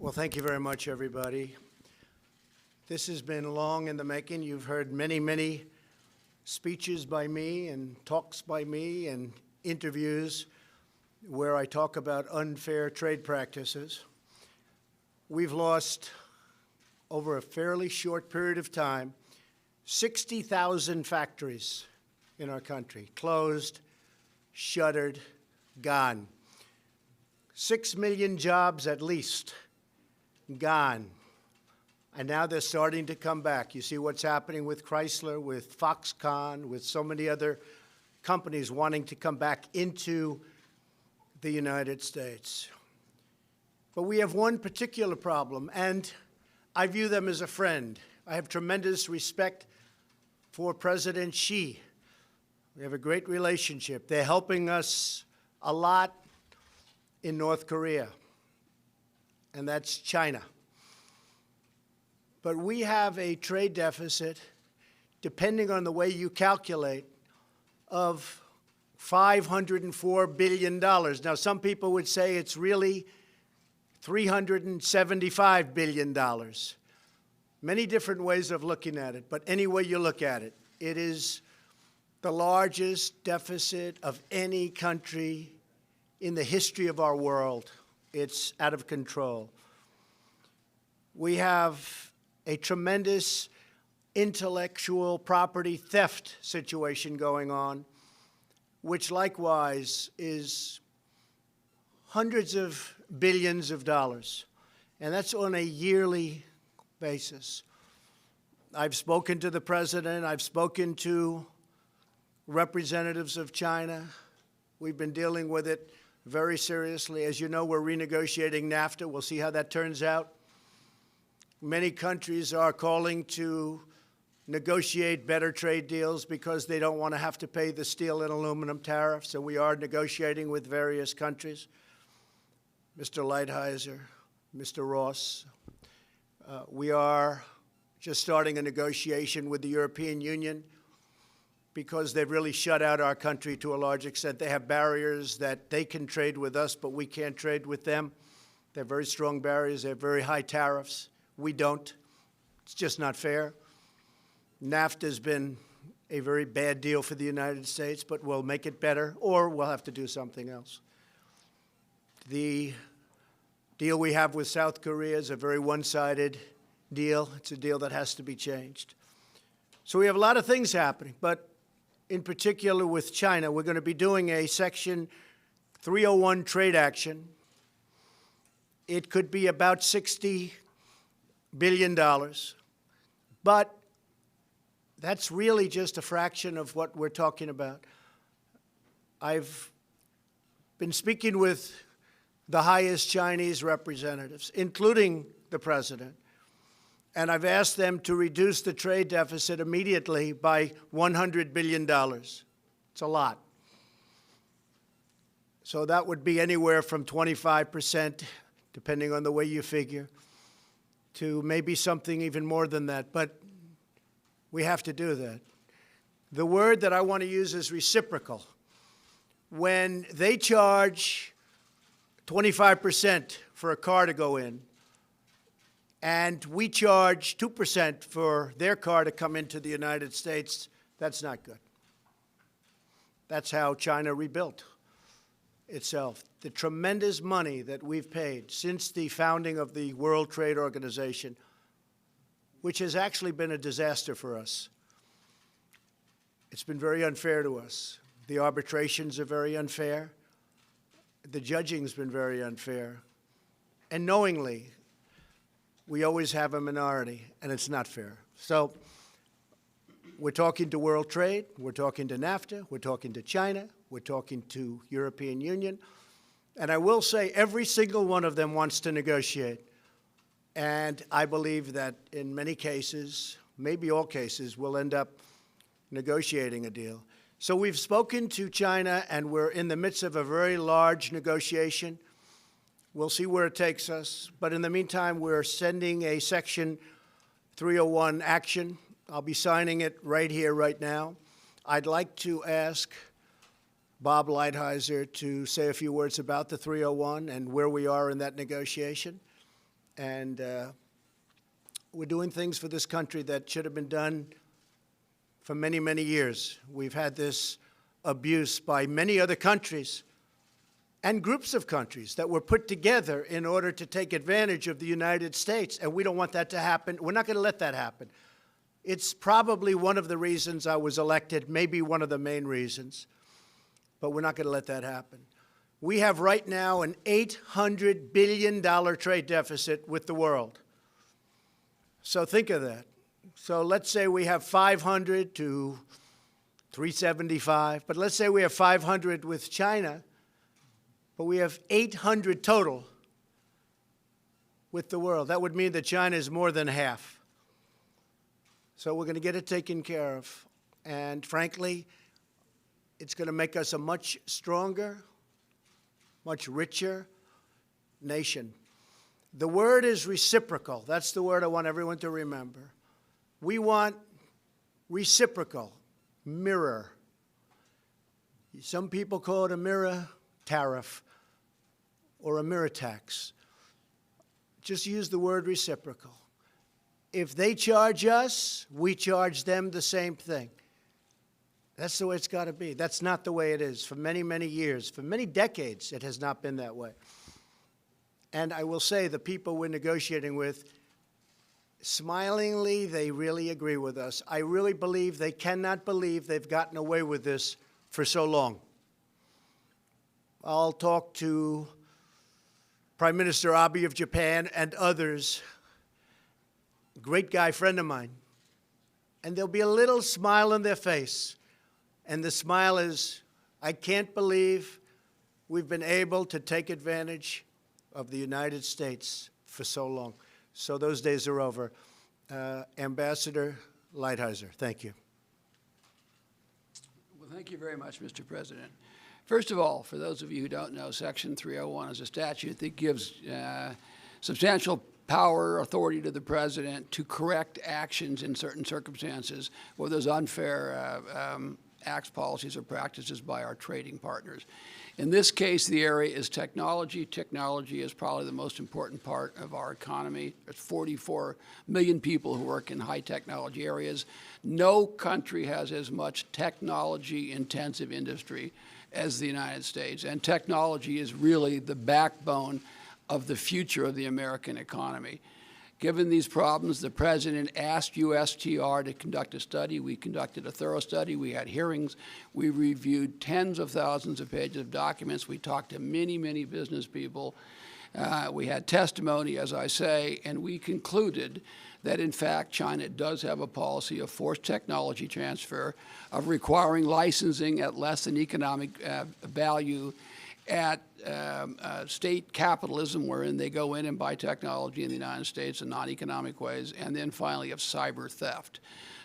Well, thank you very much, everybody. This has been long in the making. You've heard many, many speeches by me and talks by me and interviews where I talk about unfair trade practices. We've lost, over a fairly short period of time, 60,000 factories in our country, closed, shuttered, gone. 6 million jobs at least, gone. And now they're starting to come back. You see what's happening with Chrysler, with Foxconn, with so many other companies wanting to come back into the United States. But we have one particular problem, and I view them as a friend. I have tremendous respect for President Xi. We have a great relationship. They're helping us a lot in North Korea, and that's China. But we have a trade deficit, depending on the way you calculate, of $504 billion. Now, some people would say it's really $375 billion. Many different ways of looking at it, but any way you look at it, it is the largest deficit of any country in the history of our world. It's out of control. We have a tremendous intellectual property theft situation going on, which likewise is hundreds of billions of dollars, and that's on a yearly basis. I've spoken to the president. I've spoken to representatives of China. We've been dealing with it very seriously. As you know, we're renegotiating NAFTA. We'll see how that turns out. Many countries are calling to negotiate better trade deals because they don't want to have to pay the steel and aluminum tariffs, so we are negotiating with various countries. Mr. Lighthizer, Mr. Ross, we are just starting a negotiation with the European Union because they've really shut out our country to a large extent. They have barriers that they can trade with us, but we can't trade with them. They have very strong barriers. They have very high tariffs. We don't. It's just not fair. NAFTA has been a very bad deal for the United States, but we'll make it better, or we'll have to do something else. The deal we have with South Korea is a very one-sided deal. It's a deal that has to be changed. So we have a lot of things happening, but in particular with China, we're going to be doing a Section 301 trade action. It could be about $60 billion, but that's really just a fraction of what we're talking about. I've been speaking with the highest Chinese representatives, including the president, and I've asked them to reduce the trade deficit immediately by $100 billion. It's a lot. So that would be anywhere from 25%, depending on the way you figure, to maybe something even more than that. But we have to do that. The word that I want to use is reciprocal. When they charge 25% for a car to go in, and we charge 2% for their car to come into the United States, that's not good. That's how China rebuilt itself. The tremendous money that we've paid since the founding of the World Trade Organization, which has actually been a disaster for us. It's been very unfair to us. The arbitrations are very unfair. The judging's been very unfair. And knowingly, we always have a minority, and it's not fair. So we're talking to World Trade, we're talking to NAFTA, we're talking to China, we're talking to European Union. And I will say every single one of them wants to negotiate. And I believe that in many cases, maybe all cases, we'll end up negotiating a deal. So we've spoken to China, and we're in the midst of a very large negotiation. We'll see where it takes us. But in the meantime, we're sending a Section 301 action. I'll be signing it right here, right now. I'd like to ask Bob Lighthizer to say a few words about the 301 and where we are in that negotiation. And we're doing things for this country that should have been done for many, many years. We've had this abuse by many other countries and groups of countries that were put together in order to take advantage of the United States, and we don't want that to happen. We're not going to let that happen. It's probably one of the reasons I was elected, maybe one of the main reasons, but we're not going to let that happen. We have right now an $800 billion trade deficit with the world. So think of that. So let's say we have 500 to 375, but let's say we have 500 with China, but we have 800 total with the world. That would mean that China is more than half. So we're going to get it taken care of. And frankly, it's going to make us a much stronger, much richer nation. The word is reciprocal. That's the word I want everyone to remember. We want reciprocal, mirror. Some people call it a mirror tariff or a mirror tax. Just use the word reciprocal. If they charge us, we charge them the same thing. That's the way it's got to be. That's not the way it is. For many, many years, for many decades, it has not been that way. And I will say the people we're negotiating with, smilingly, they really agree with us. I really believe they cannot believe they've gotten away with this for so long. I'll talk to Prime Minister Abe of Japan and others, great guy, friend of mine, and there'll be a little smile on their face. And the smile is, I can't believe we've been able to take advantage of the United States for so long. So those days are over. Ambassador Lighthizer, thank you. Well, thank you very much, Mr. President. First of all, for those of you who don't know, Section 301 is a statute that gives substantial power, authority to the president to correct actions in certain circumstances where there's unfair acts, policies, or practices by our trading partners. In this case, the area is technology. Technology is probably the most important part of our economy. There's 44 million people who work in high technology areas. No country has as much technology-intensive industry as the United States, and technology is really the backbone of the future of the American economy. Given these problems, the President asked USTR to conduct a study. We conducted a thorough study. We had hearings. We reviewed tens of thousands of pages of documents. We talked to many, many business people. We had testimony, as I say, and we concluded that, in fact, China does have a policy of forced technology transfer, of requiring licensing at less than economic value, at state capitalism, wherein they go in and buy technology in the United States in non-economic ways, and then finally of cyber theft.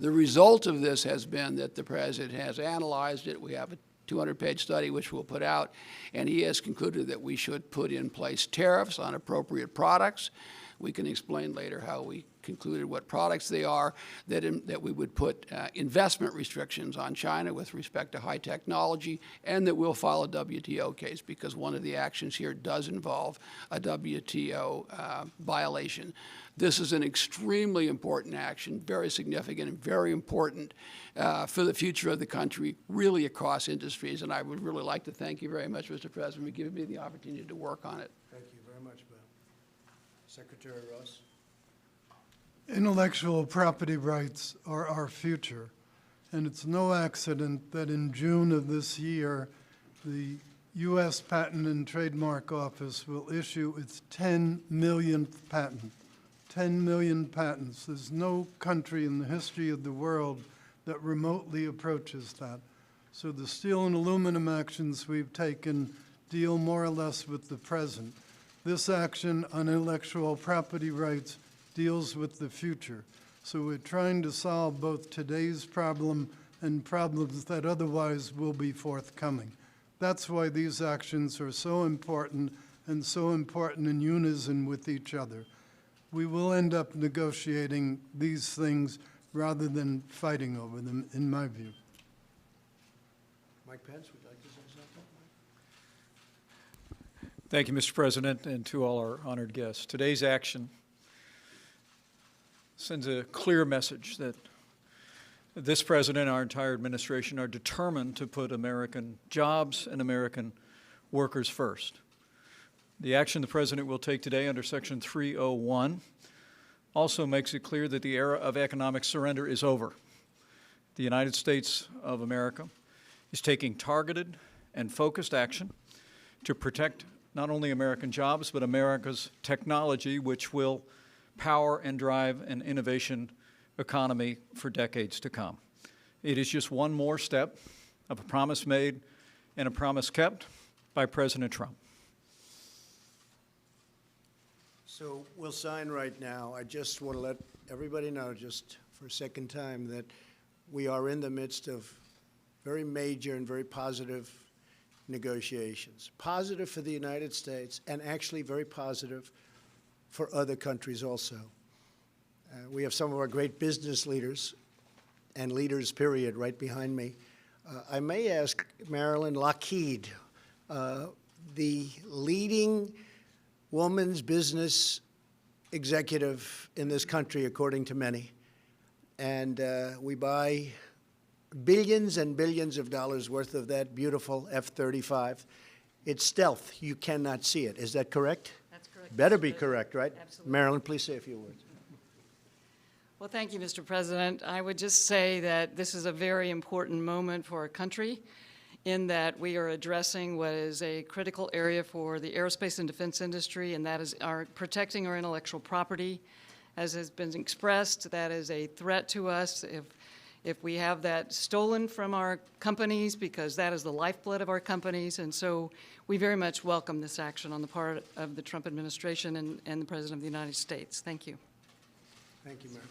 The result of this has been that the President has analyzed it. We have a 200-page study which we'll put out, and he has concluded that we should put in place tariffs on appropriate products. We can explain later how we concluded what products they are, that we would put investment restrictions on China with respect to high technology, and that we'll file a WTO case because one of the actions here does involve a WTO violation. This is an extremely important action, very significant and very important for the future of the country, really across industries. And I would really like to thank you very much, Mr. President, for giving me the opportunity to work on it. Thank you very much, Bill. Secretary Ross. Intellectual property rights are our future, and it's no accident that in June of this year, the U.S. Patent and Trademark Office will issue its 10 millionth patent. 10 million patents. There's no country in the history of the world that remotely approaches that. So the steel and aluminum actions we've taken deal more or less with the present. This action on intellectual property rights deals with the future. So we're trying to solve both today's problem and problems that otherwise will be forthcoming. That's why these actions are so important and so important in unison with each other. We will end up negotiating these things rather than fighting over them, in my view. Mike Pence, would you like to say something? Thank you, Mr. President, and to all our honored guests. Today's action sends a clear message that this president and our entire administration are determined to put American jobs and American workers first. The action the president will take today under Section 301 also makes it clear that the era of economic surrender is over. The United States of America is taking targeted and focused action to protect not only American jobs, but America's technology, which will power and drive an innovation economy for decades to come. It is just one more step of a promise made and a promise kept by President Trump. So we'll sign right now. I just want to let everybody know, just for a second time, that we are in the midst of very major and very positive negotiations. Positive for the United States, and actually very positive for other countries also. We have some of our great business leaders, and leaders, period, right behind me. I may ask Marilyn Lockheed, the leading woman's business executive in this country, according to many. And we buy billions and billions of dollars worth of that beautiful F-35. It's stealth. You cannot see it. Is that correct? That's correct. Better Mr. be President. correct, right? Absolutely. Marilyn, please say a few words. Well, thank you, Mr. President. I would just say that this is a very important moment for our country in that we are addressing what is a critical area for the aerospace and defense industry, and that is protecting our intellectual property. As has been expressed, that is a threat to us if we have that stolen from our companies, because that is the lifeblood of our companies. And so we very much welcome this action on the part of the Trump administration and the President of the United States. Thank you. Thank you, Marilyn.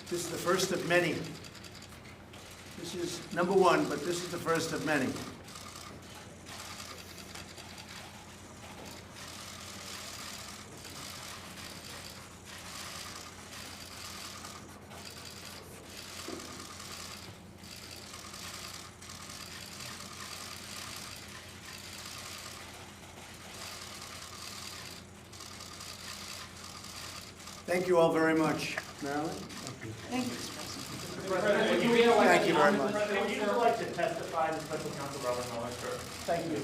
This is the first of many. This is number one, but this is the first of many. Thank you all very much. Marilyn? Thank you, Mr. President. Thank you very much. Would you like to testify to Special Counsel Robert Mueller, sir? Thank you.